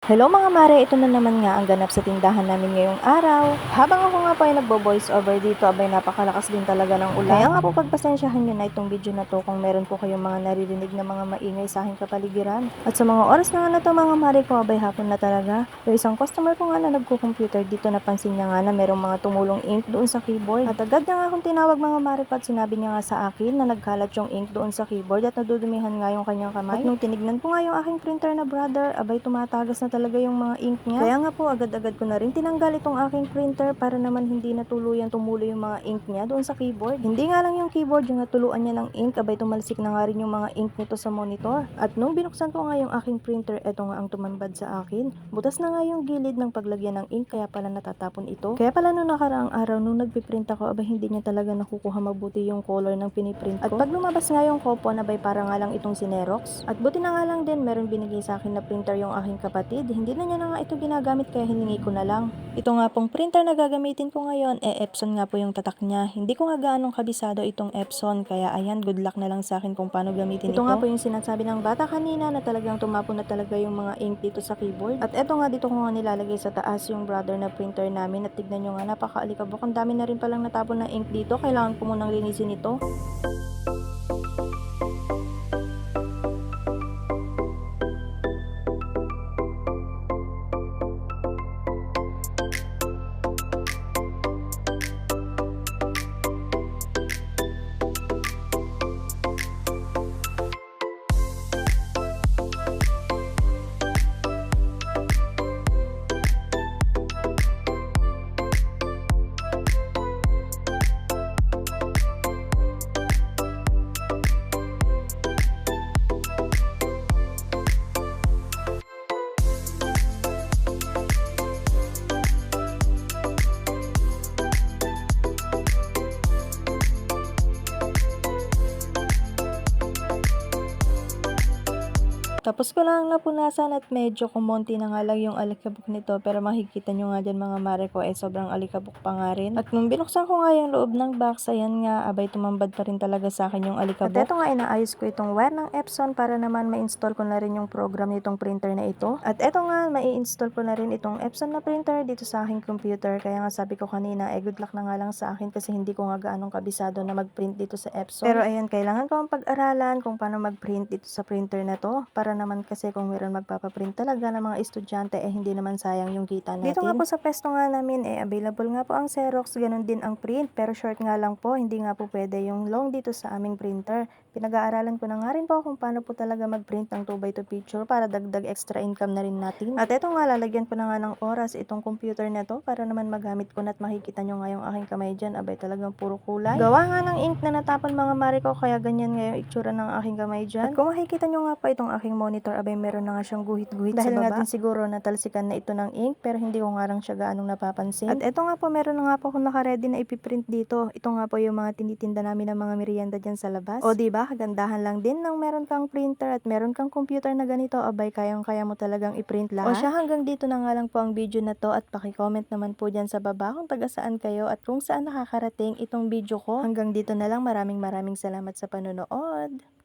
Hello mga mare, ito na naman nga ang ganap sa tindahan namin ngayong araw. Habang ako nga po ay nagbo-voice over dito, abay napakalakas din talaga ng ulan. Kaya nga po pagpasensyahan nyo na itong video na to kung meron po kayong mga naririnig na mga maingay sa aking kapaligiran. At sa mga oras na nga na to mga mare ko, abay hapon na talaga. Yung isang customer ko nga na nagko-computer dito, napansin niya nga na merong mga tumulong ink doon sa keyboard. At agad niya nga akong tinawag mga mare ko at sinabi niya nga sa akin na nagkalat yung ink doon sa keyboard at nadudumihan nga yung kanyang kamay. At nung tinignan ko nga yung aking printer na brother, abay tumatagas na talaga yung mga ink niya. Kaya nga po agad-agad ko na rin tinanggal itong aking printer para naman hindi na tuluyan tumulo yung mga ink niya doon sa keyboard. Hindi nga lang yung keyboard yung natuluan niya ng ink, abay tumalsik na nga rin yung mga ink nito sa monitor. At nung binuksan ko nga yung aking printer, eto nga ang tumambad sa akin. Butas na nga yung gilid ng paglagyan ng ink, kaya pala natatapon ito. Kaya pala nung nakaraang araw nung nagpiprint ako, abay hindi niya talaga nakukuha mabuti yung color ng piniprint ko. At pag lumabas nga yung coupon, abay para nga lang itong sinerox. At buti na nga lang din meron binigay sa akin na printer yung aking kapatid. Hindi na niya na nga ito ginagamit kaya hiningi ko na lang. Ito nga pong printer na gagamitin ko ngayon, Epson nga po yung tatak niya. Hindi ko nga gaanong kabisado itong Epson, kaya ayan, good luck na lang sa akin kung paano gamitin ito. Ito nga po yung sinasabi ng bata kanina na talagang tumapon na talaga yung mga ink dito sa keyboard. At eto nga, dito ko nga nilalagay sa taas yung brother na printer namin at tignan nyo nga, napakaalikabok. Ang dami na rin palang natapon na ink dito, kailangan ko munang linisin ito. Tapos ko lang napunasan at medyo kumonti na nga lang yung alikabok nito, pero makikita nyo nga dyan mga mare ko sobrang alikabok pa nga rin. At nung binuksan ko nga yung loob ng box, ayan nga, abay tumambad pa rin talaga sa akin yung alikabok. At eto nga, inaayos ko itong wire ng Epson para naman ma-install ko na rin yung program nitong printer na ito. At eto nga, mai-install ko na rin itong Epson na printer dito sa aking computer. Kaya nga sabi ko kanina, good luck na nga lang sa akin kasi hindi ko nga gaanong kabisado na mag-print dito sa Epson. Pero ayan, kailangan ko ang pag-aralan kung paano mag-print dito sa printer na to, para naman kasi kung meron magpapaprint talaga ng mga estudyante, hindi naman sayang yung kita natin. Dito nga po sa pesto nga namin, available nga po ang Xerox, ganun din ang print, pero short nga lang po, hindi nga po pwede yung long dito sa aming printer. Pinag-aaralan ko na nga rin po kung paano po talaga mag-print ng 2x2 picture para dagdag extra income na rin natin. At eto nga, lalagyan ko na nga ng oras itong computer na to para naman magamit ko na at makikita nyo nga yung aking kamay dyan, abay talagang puro kulay. Gawa nga ng ink na natapon mga mare ko, kaya ganyan nga yung itsura ng aking kamay dyan. At kung makikita nyo nga pa itong aking monitor, abay meron na nga siyang guhit-guhit sa baba. Dahil nga din siguro natalsikan na ito ng ink, pero hindi ko nga lang siya gaanong napapansin. At eto nga po, meron na nga po akong naka-ready na ipiprint dito. Ito nga po yung mga tinitinda namin ng mga merienda dyan sa labas. O diba, kagandahan lang din nang meron kang printer at meron kang computer na ganito, abay kayang-kaya mo talagang i-print lahat. O siya, hanggang dito na nga lang po ang video na to, at paki-comment naman po dyan sa baba kung taga saan kayo at kung saan nakakarating itong video ko. Hanggang dito na lang, maraming salamat sa panonood.